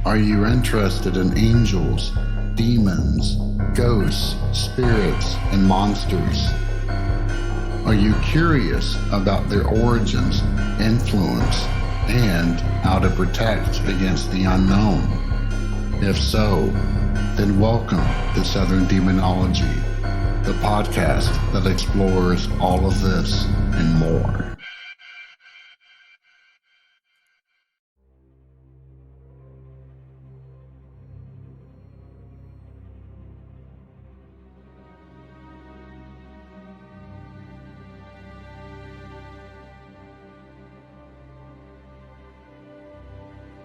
Are you interested in angels, demons, ghosts, spirits, and monsters? Are you curious about their origins, influence, and how to protect against the unknown? If so, then welcome to Southern Demonology, the podcast that explores all of this and more.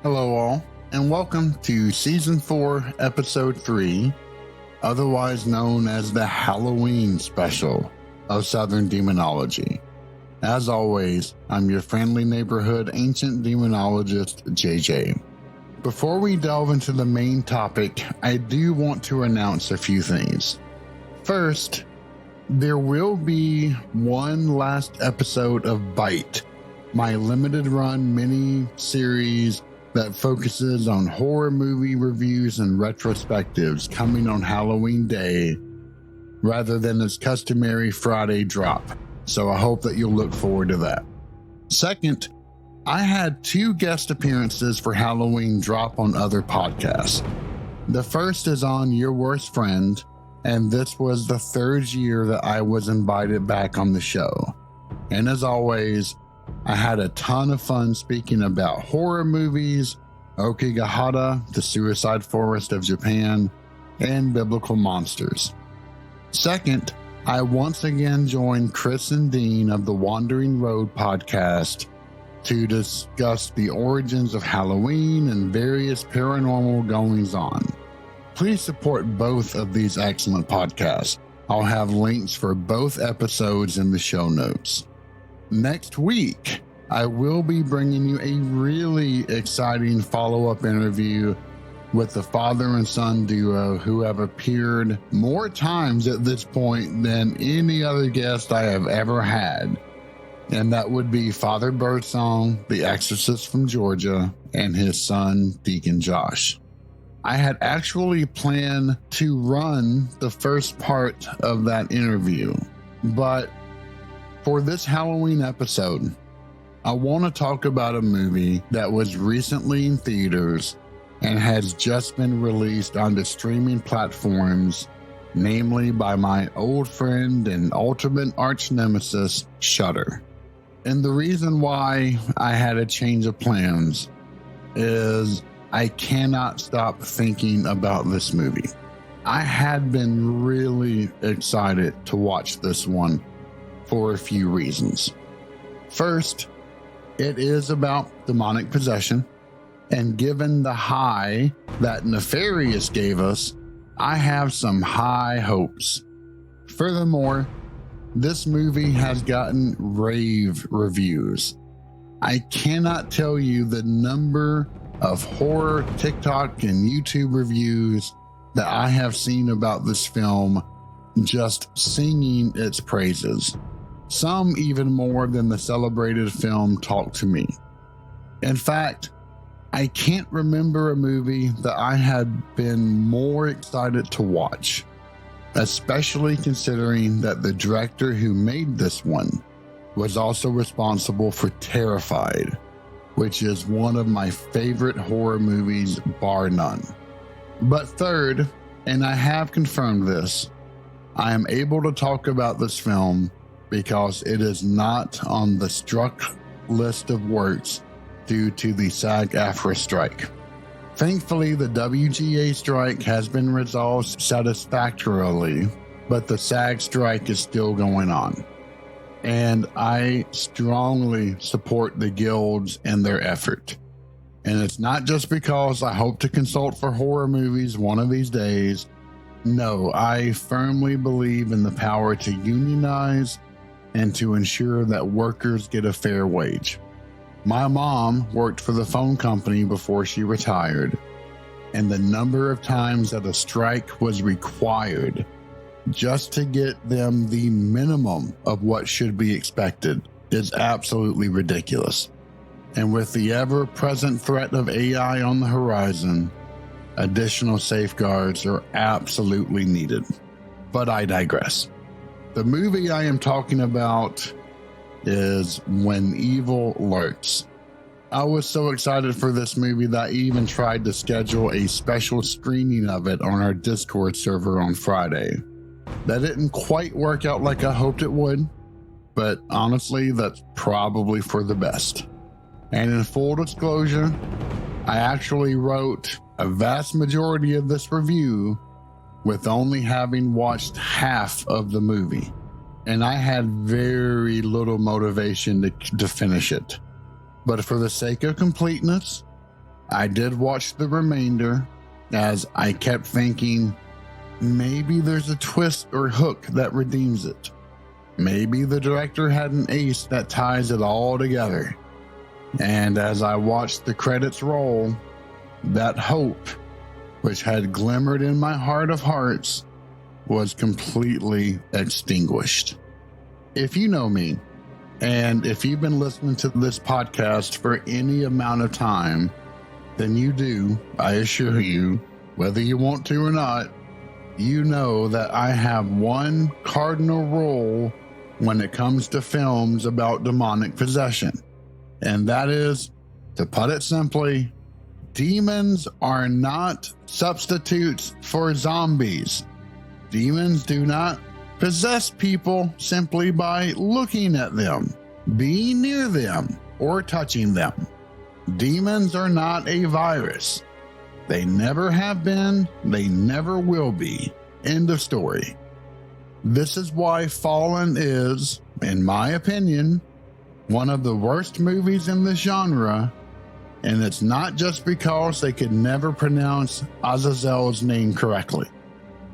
Hello all, and welcome to Season 4, Episode 3, otherwise known as the Halloween Special of Southern Demonology. As always, I'm your friendly neighborhood ancient demonologist, JJ. Before we delve into the main topic, I do want to announce a few things. First, there will be one last episode of Bite, my limited run mini-series that focuses on horror movie reviews and retrospectives coming on Halloween Day rather than its customary Friday drop. So I hope that you'll look forward to that. Second, I had 2 guest appearances for Halloween drop on other podcasts. The first is on Your Worst Friend, and this was the 3rd year that I was invited back on the show. And as always, I had a ton of fun speaking about horror movies, Okigahara, the Suicide Forest of Japan, and biblical monsters. Second, I once again joined Chris and Dean of the Wandering Road podcast to discuss the origins of Halloween and various paranormal goings-on. Please support both of these excellent podcasts. I'll have links for both episodes in the show notes. Next week, I will be bringing you a really exciting follow-up interview with the father and son duo who have appeared more times at this point than any other guest I have ever had. And that would be Father Birdsong, the exorcist from Georgia, and his son, Deacon Josh. I had actually planned to run the first part of that interview, but for this Halloween episode, I want to talk about a movie that was recently in theaters and has just been released onto streaming platforms, namely by my old friend and ultimate arch nemesis, Shudder. And the reason why I had a change of plans is I cannot stop thinking about this movie. I had been really excited to watch this one for a few reasons. First, it is about demonic possession, and given the high that Nefarious gave us, I have some high hopes. Furthermore, this movie has gotten rave reviews. I cannot tell you the number of horror TikTok and YouTube reviews that I have seen about this film just singing its praises. Some even more than the celebrated film Talk to Me. In fact, I can't remember a movie that I had been more excited to watch, especially considering that the director who made this one was also responsible for Terrified, which is one of my favorite horror movies, bar none. But third, and I have confirmed this, I am able to talk about this film because it is not on the struck list of works due to the SAG-AFTRA strike. Thankfully, the WGA strike has been resolved satisfactorily, but the SAG strike is still going on. And I strongly support the guilds and their effort. And it's not just because I hope to consult for horror movies one of these days. No, I firmly believe in the power to unionize and to ensure that workers get a fair wage. My mom worked for the phone company before she retired, and the number of times that a strike was required just to get them the minimum of what should be expected is absolutely ridiculous. And with the ever-present threat of AI on the horizon, additional safeguards are absolutely needed. But I digress. The movie I am talking about is When Evil Lurks. I was so excited for this movie that I even tried to schedule a special screening of it on our Discord server on Friday. That didn't quite work out like I hoped it would, but honestly, that's probably for the best. And in full disclosure, I actually wrote a vast majority of this review with only having watched half of the movie. And I had very little motivation to finish it. But for the sake of completeness, I did watch the remainder, as I kept thinking, maybe there's a twist or hook that redeems it. Maybe the director had an ace that ties it all together. And as I watched the credits roll, that hope, which had glimmered in my heart of hearts, was completely extinguished. If you know me, and if you've been listening to this podcast for any amount of time, then you do, I assure you, whether you want to or not, you know that I have one cardinal rule when it comes to films about demonic possession. And that is, to put it simply, demons are not substitutes for zombies. Demons do not possess people simply by looking at them, being near them, or touching them. Demons are not a virus. They never have been, they never will be. End of story. This is why Fallen is, in my opinion, one of the worst movies in the genre, and it's not just because they could never pronounce Azazel's name correctly,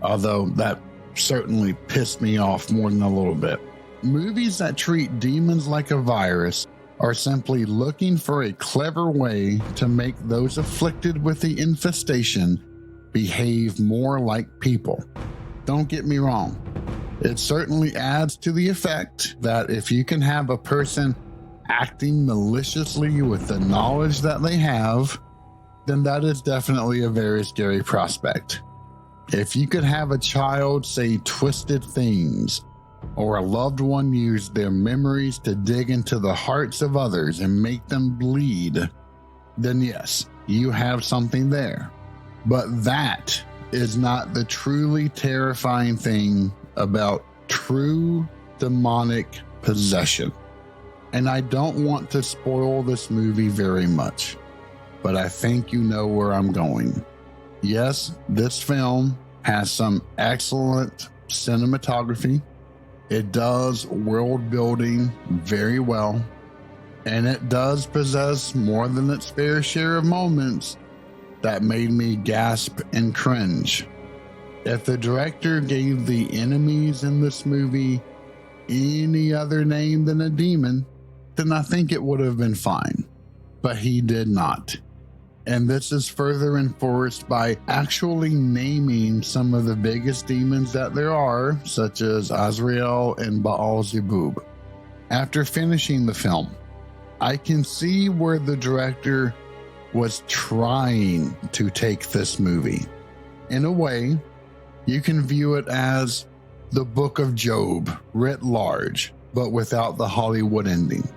although that certainly pissed me off more than a little bit. Movies that treat demons like a virus are simply looking for a clever way to make those afflicted with the infestation behave more like people. Don't get me wrong. It certainly adds to the effect that if you can have a person acting maliciously with the knowledge that they have, then that is definitely a very scary prospect. If you could have a child say twisted things, or a loved one use their memories to dig into the hearts of others and make them bleed, then yes, you have something there. But that is not the truly terrifying thing about true demonic possession. And I don't want to spoil this movie very much, but I think you know where I'm going. Yes, this film has some excellent cinematography. It does world building very well, and it does possess more than its fair share of moments that made me gasp and cringe. If the director gave the enemies in this movie any other name than a demon, then I think it would have been fine. But he did not. And this is further enforced by actually naming some of the biggest demons that there are, such as Azrael and Baal-Zebub. After finishing the film, I can see where the director was trying to take this movie. In a way, you can view it as the Book of Job writ large, but without the Hollywood ending.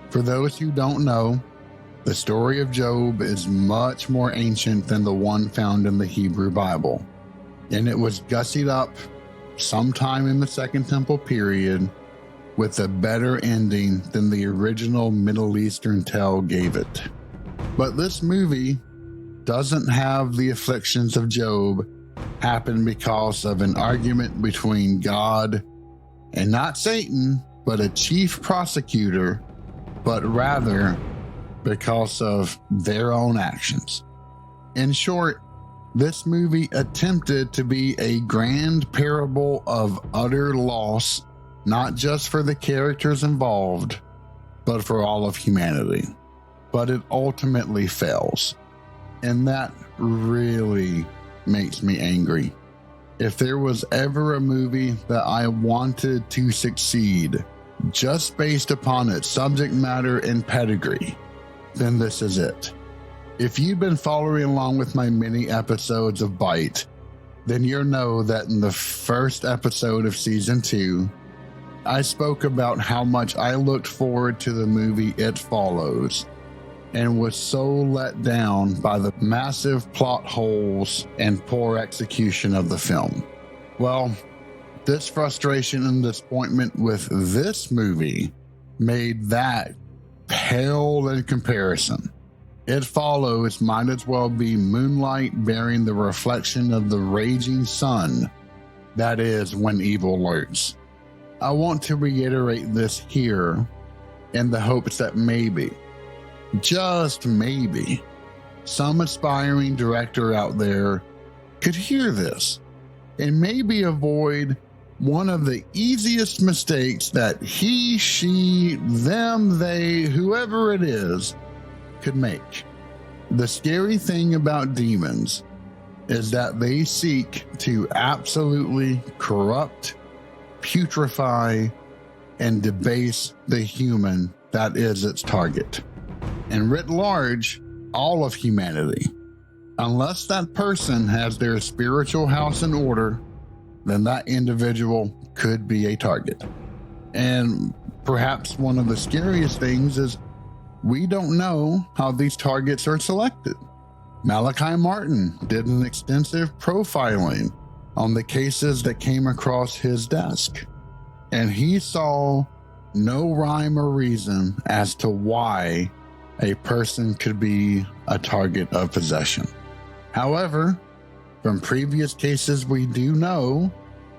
For those who don't know, the story of Job is much more ancient than the one found in the Hebrew Bible, and it was gussied up sometime in the Second Temple period with a better ending than the original Middle Eastern tale gave it. But this movie doesn't have the afflictions of Job happen because of an argument between God and not Satan, but a chief prosecutor, but rather because of their own actions. In short, this movie attempted to be a grand parable of utter loss, not just for the characters involved, but for all of humanity. But it ultimately fails. And that really makes me angry. If there was ever a movie that I wanted to succeed just based upon its subject matter and pedigree, then this is it. If you've been following along with my mini episodes of Bite, then you'll know that in the first episode of season 2, I spoke about how much I looked forward to the movie It Follows and was so let down by the massive plot holes and poor execution of the film. Well, this frustration and disappointment with this movie made that pale in comparison. It Follows might as well be moonlight bearing the reflection of the raging sun that is when evil lurks. I want to reiterate this here in the hopes that maybe, just maybe, some aspiring director out there could hear this and maybe avoid one of the easiest mistakes that he, she, them, they, whoever it is, could make. The scary thing about demons is that they seek to absolutely corrupt, putrefy, and debase the human that is its target. And writ large, all of humanity. Unless that person has their spiritual house in order, then that individual could be a target. And perhaps one of the scariest things is we don't know how these targets are selected. Malachi Martin did an extensive profiling on the cases that came across his desk, and he saw no rhyme or reason as to why a person could be a target of possession. However, from previous cases, we do know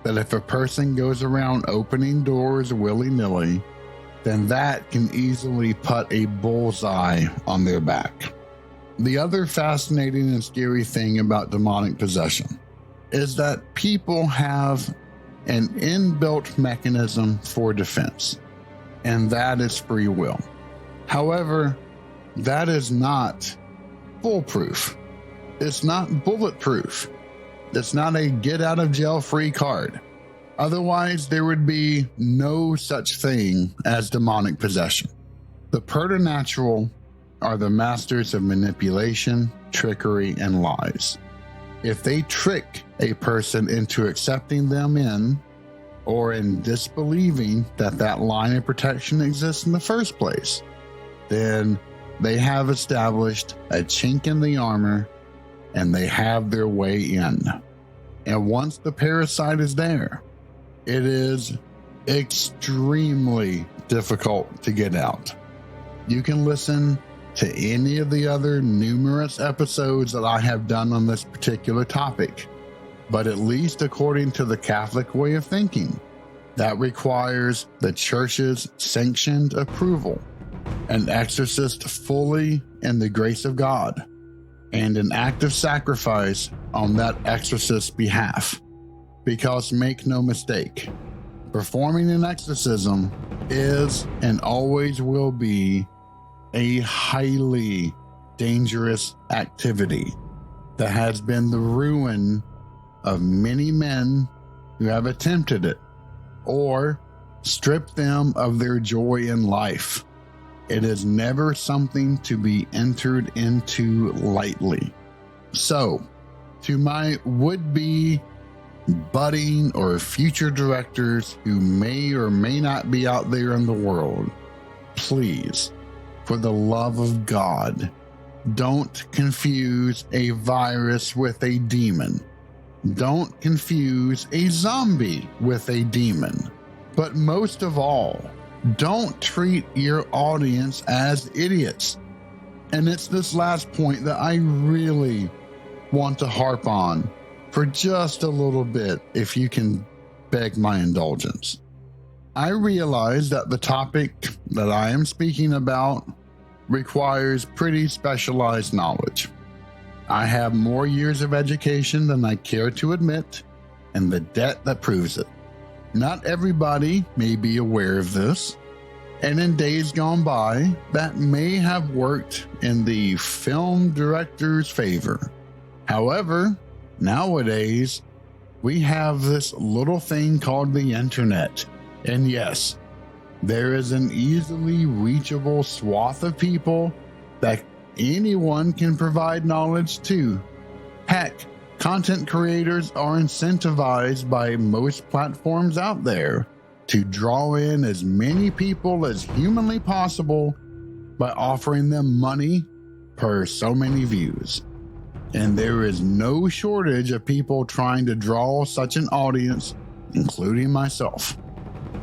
that if a person goes around opening doors willy-nilly, then that can easily put a bullseye on their back. The other fascinating and scary thing about demonic possession is that people have an inbuilt mechanism for defense, and that is free will. However, that is not foolproof. It's not bulletproof. It's not a get out of jail free card. Otherwise, there would be no such thing as demonic possession. The preternatural are the masters of manipulation, trickery, and lies. If they trick a person into accepting them in, or in disbelieving that that line of protection exists in the first place, then they have established a chink in the armor and they have their way in. And once the parasite is there, it is extremely difficult to get out. You can listen to any of the other numerous episodes that I have done on this particular topic, but at least according to the Catholic way of thinking, that requires the church's sanctioned approval, an exorcist fully in the grace of God, and an act of sacrifice on that exorcist's behalf. Because make no mistake, performing an exorcism is and always will be a highly dangerous activity that has been the ruin of many men who have attempted it or stripped them of their joy in life. It is never something to be entered into lightly. So, to my would-be budding or future directors who may or may not be out there in the world, please, for the love of God, don't confuse a virus with a demon. Don't confuse a zombie with a demon. But most of all, don't treat your audience as idiots. And it's this last point that I really want to harp on for just a little bit, if you can beg my indulgence. I realize that the topic that I am speaking about requires pretty specialized knowledge. I have more years of education than I care to admit, and the debt that proves it. Not everybody may be aware of this, and in days gone by, that may have worked in the film director's favor. However, nowadays, we have this little thing called the internet. And yes, there is an easily reachable swath of people that anyone can provide knowledge to. Heck, content creators are incentivized by most platforms out there to draw in as many people as humanly possible by offering them money per so many views. And there is no shortage of people trying to draw such an audience, including myself.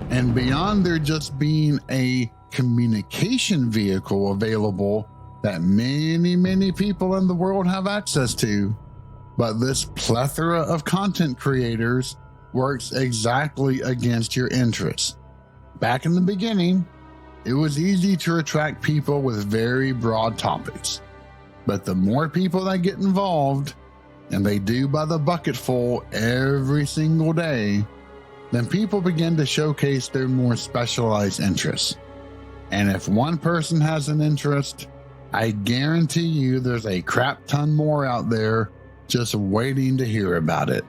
And beyond there just being a communication vehicle available that many people in the world have access to, but this plethora of content creators works exactly against your interests. Back in the beginning, it was easy to attract people with very broad topics. But the more people that get involved, and they do by the bucketful every single day, then people begin to showcase their more specialized interests. And if one person has an interest, I guarantee you there's a crap ton more out there just waiting to hear about it.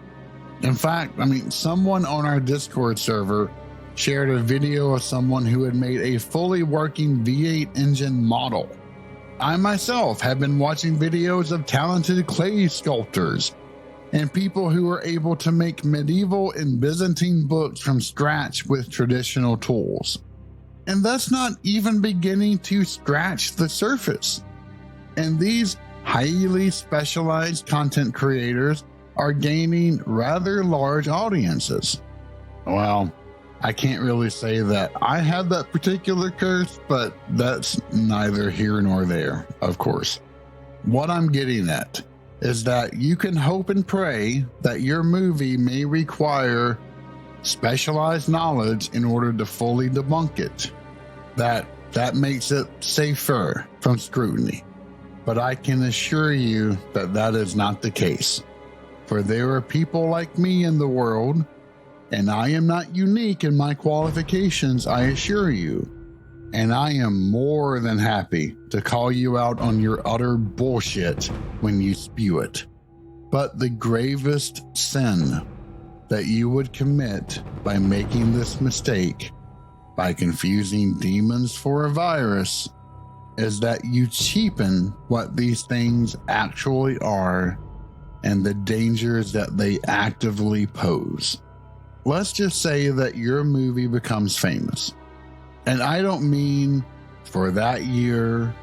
In fact, someone on our Discord server shared a video of someone who had made a fully working V8 engine model. I myself have been watching videos of talented clay sculptors and people who are able to make medieval and Byzantine books from scratch with traditional tools. And that's not even beginning to scratch the surface. And these highly specialized content creators are gaining rather large audiences. Well, I can't really say that I had that particular curse, but that's neither here nor there, of course. What I'm getting at is that you can hope and pray that your movie may require specialized knowledge in order to fully debunk it. That makes it safer from scrutiny. But I can assure you that that is not the case. For there are people like me in the world, and I am not unique in my qualifications, I assure you. And I am more than happy to call you out on your utter bullshit when you spew it. But the gravest sin that you would commit by making this mistake, by confusing demons for a virus, is that you cheapen what these things actually are and the dangers that they actively pose. Let's just say that your movie becomes famous. And I don't mean for that year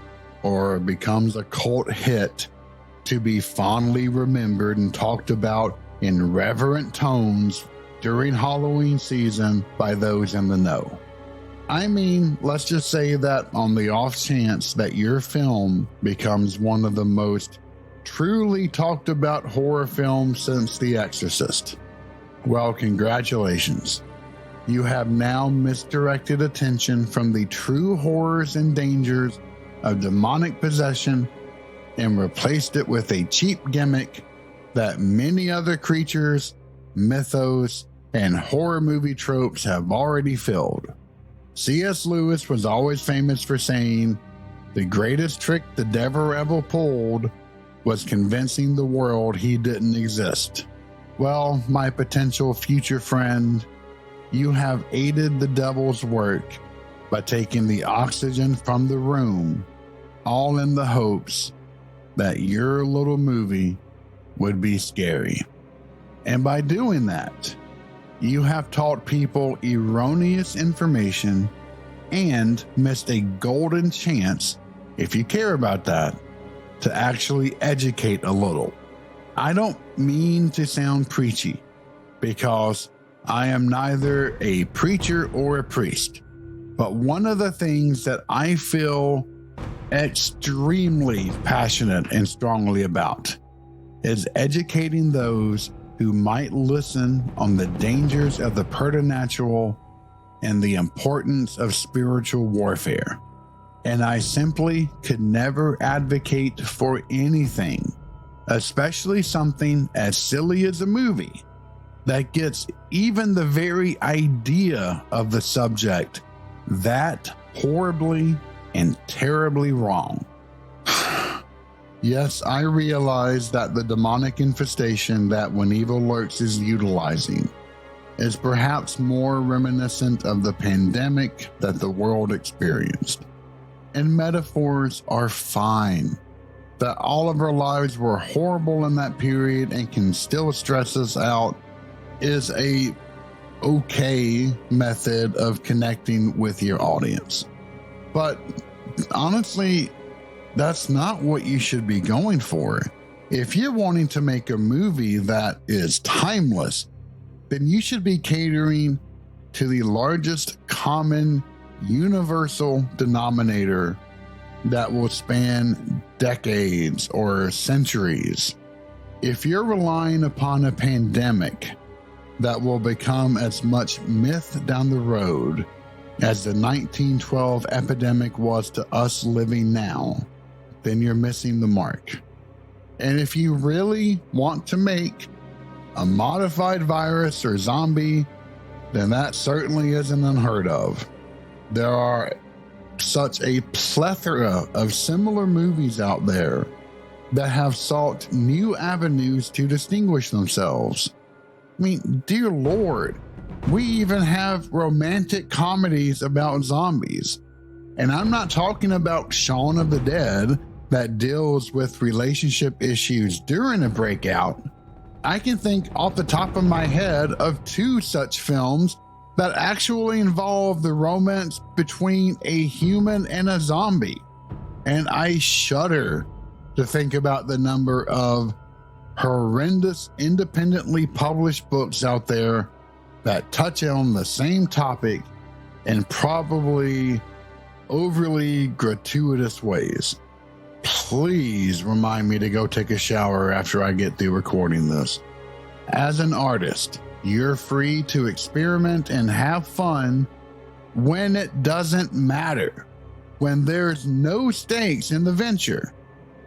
or becomes a cult hit to be fondly remembered and talked about in reverent tones during Halloween season by those in the know. I mean, let's just say that on the off chance that your film becomes one of the most truly talked about horror films since The Exorcist. Well, congratulations. You have now misdirected attention from the true horrors and dangers of demonic possession and replaced it with a cheap gimmick that many other creatures, mythos, and horror movie tropes have already filled. C.S. Lewis was always famous for saying, "The greatest trick the devil ever pulled was convincing the world he didn't exist." Well, my potential future friend, you have aided the devil's work by taking the oxygen from the room, all in the hopes that your little movie would be scary. And by doing that, you have taught people erroneous information and missed a golden chance, if you care about that, to actually educate a little. I don't mean to sound preachy, because I am neither a preacher or a priest. But one of the things that I feel extremely passionate and strongly about is educating those who might listen on the dangers of the preternatural and the importance of spiritual warfare. And I simply could never advocate for anything, especially something as silly as a movie, that gets even the very idea of the subject that horribly and terribly wrong. Yes, I realize that the demonic infestation that When Evil Lurks is utilizing is perhaps more reminiscent of the pandemic that the world experienced. and metaphors are fine. That all of our lives were horrible in that period and can still stress us out is a okay method of connecting with your audience. But honestly, that's not what you should be going for. If you're wanting to make a movie that is timeless, then you should be catering to the largest common universal denominator that will span decades or centuries. If you're relying upon a pandemic that will become as much myth down the road as the 1912 epidemic was to us living now, then you're missing the mark. And if you really want to make a modified virus or zombie, then that certainly isn't unheard of. There are such a plethora of similar movies out there that have sought new avenues to distinguish themselves. I mean, dear Lord, we even have romantic comedies about zombies. And I'm not talking about Shaun of the Dead that deals with relationship issues during a breakout. I can think off the top of my head of 2 such films that actually involve the romance between a human and a zombie. And I shudder to think about the number of horrendous independently published books out there that touch on the same topic in probably overly gratuitous ways. Please remind me to go take a shower after I get through recording this. As an artist, you're free to experiment and have fun when it doesn't matter, when there's no stakes in the venture.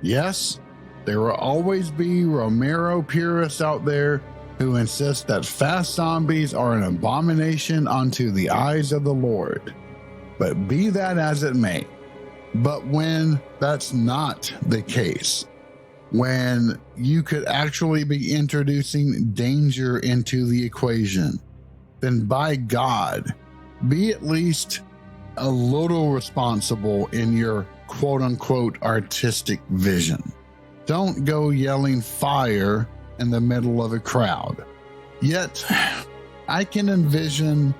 Yes, there will always be Romero purists out there who insist that fast zombies are an abomination unto the eyes of the Lord. But be that as it may, but when that's not the case, when you could actually be introducing danger into the equation, then by God, be at least a little responsible in your quote unquote artistic vision. Don't go yelling fire in the middle of a crowd. Yet, I can envision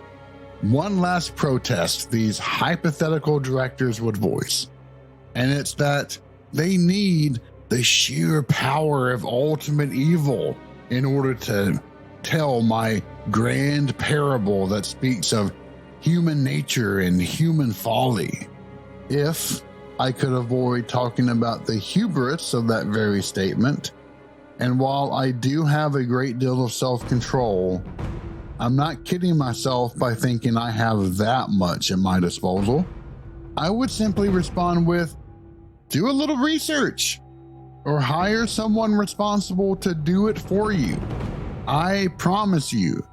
one last protest these hypothetical directors would voice, and it's that they need the sheer power of ultimate evil in order to tell my grand parable that speaks of human nature and human folly. If I could avoid talking about the hubris of that very statement, and while I do have a great deal of self-control, I'm not kidding myself by thinking I have that much at my disposal. I would simply respond with, do a little research or hire someone responsible to do it for you. I promise you,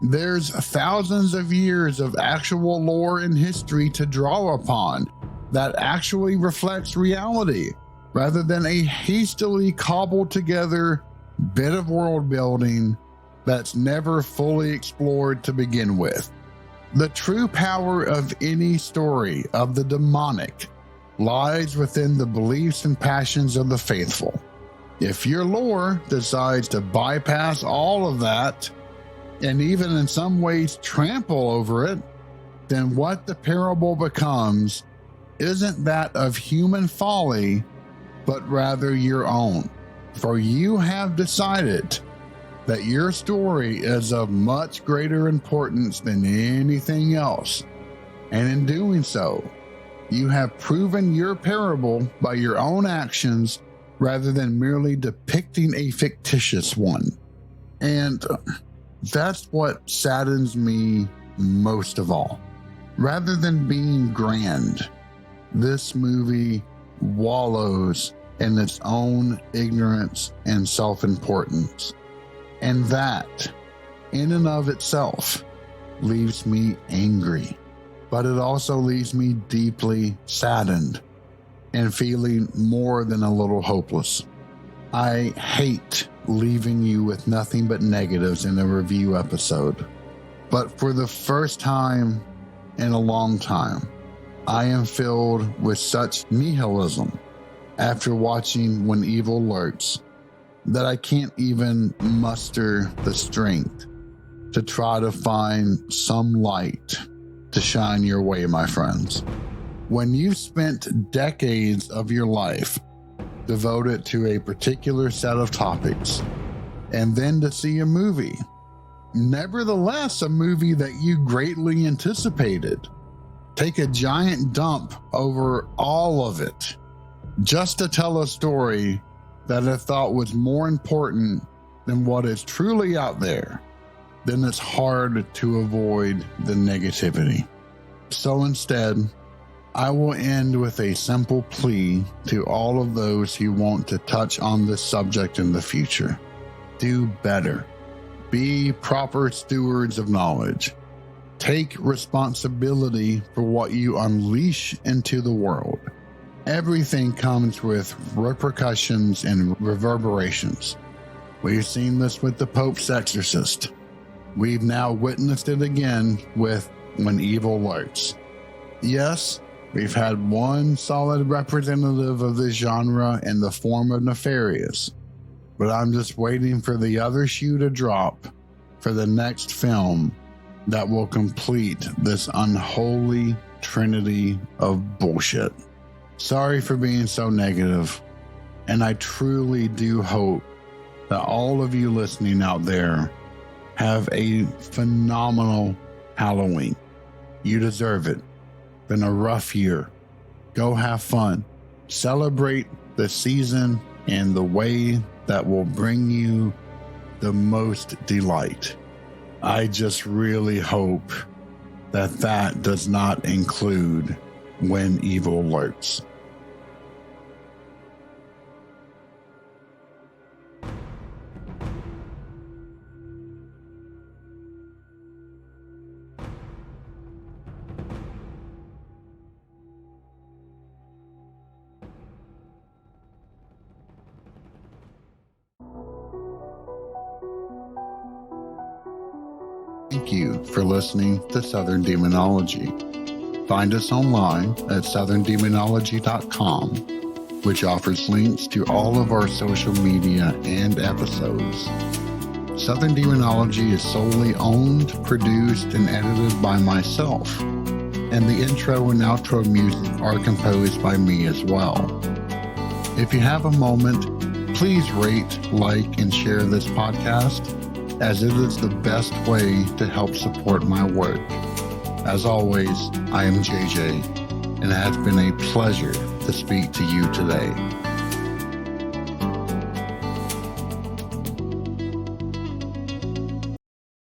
there's thousands of years of actual lore and history to draw upon that actually reflects reality rather than a hastily cobbled together bit of world building that's never fully explored to begin with. The true power of any story of the demonic lies within the beliefs and passions of the faithful. If your lore decides to bypass all of that and even in some ways trample over it, then what the parable becomes isn't that of human folly, but rather your own. For you have decided that your story is of much greater importance than anything else. And in doing so, you have proven your parable by your own actions rather than merely depicting a fictitious one. And that's what saddens me most of all. Rather than being grand, this movie wallows in its own ignorance and self-importance. And that, in and of itself, leaves me angry. But it also leaves me deeply saddened and feeling more than a little hopeless. I hate leaving you with nothing but negatives in a review episode. But for the first time in a long time, I am filled with such nihilism after watching When Evil Lurks that I can't even muster the strength to try to find some light to shine your way, my friends. When you've spent decades of your life devoted to a particular set of topics, and then to see a movie, nevertheless a movie that you greatly anticipated, take a giant dump over all of it just to tell a story that I thought was more important than what is truly out there, then it's hard to avoid the negativity. So instead, I will end with a simple plea to all of those who want to touch on this subject in the future. Do better. Be proper stewards of knowledge. Take responsibility for what you unleash into the world. Everything comes with repercussions and reverberations. We've seen this with the Pope's Exorcist. We've now witnessed it again with When Evil Lurks. Yes, we've had one solid representative of this genre in the form of Nefarious, but I'm just waiting for the other shoe to drop for the next film that will complete this unholy trinity of bullshit. Sorry for being so negative, and I truly do hope that all of you listening out there have a phenomenal Halloween. You deserve it. Been a rough year. Go have fun. Celebrate the season in the way that will bring you the most delight. I just really hope that that does not include When Evil Lurks. Thank you for listening to Southern Demonology. Find us online at southerndemonology.com, which offers links to all of our social media and episodes. Southern Demonology is solely owned, produced, and edited by myself, and the intro and outro music are composed by me as well. If you have a moment, please rate, like, and share this podcast, as it is the best way to help support my work. As always, I am JJ, and it has been a pleasure to speak to you today.